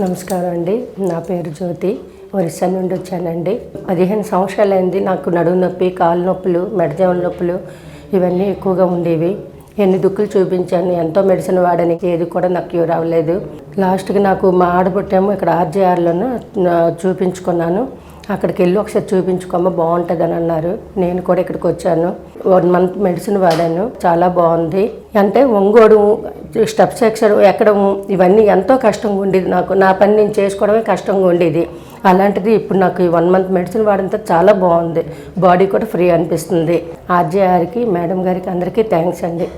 నమస్కారం అండి. నా పేరు జ్యోతి. ఒరిస్సా నుండి వచ్చానండి. 15 సంవత్సరాలైంది. నాకు నడుము నొప్పి, కాలు నొప్పులు, మెడజెమ నొప్పులు ఇవన్నీ ఎక్కువగా ఉండేవి. ఎన్ని దుక్కులు చూపించాను, ఎంతో మెడిసిన్ వాడని, ఏది కూడా నాకు క్యూర్ అవ్వలేదు. లాస్ట్కి నాకు మా ఆడబుట్టేమో ఇక్కడ ఆర్జేఆర్లోనూ చూపించుకున్నాను. అక్కడికి వెళ్ళి ఒకసారి చూపించుకోమ్మ బాగుంటుంది అని అన్నారు. నేను కూడా ఇక్కడికి వచ్చాను. 1 మంత్ మెడిసిన్ వాడాను. చాలా బాగుంది. అంటే ఒంగోడు, స్టెప్స్ ఎక్కడం ఇవన్నీ ఎంతో కష్టంగా ఉండేది. నాకు నా పని నేను చేసుకోవడమే కష్టంగా ఉండేది. అలాంటిది ఇప్పుడు నాకు 1 మంత్ మెడిసిన్ వాడంతో చాలా బాగుంది. బాడీ కూడా ఫ్రీ అనిపిస్తుంది. ఆర్జేఆర్కి, మేడం గారికి అందరికీ థ్యాంక్స్ అండి.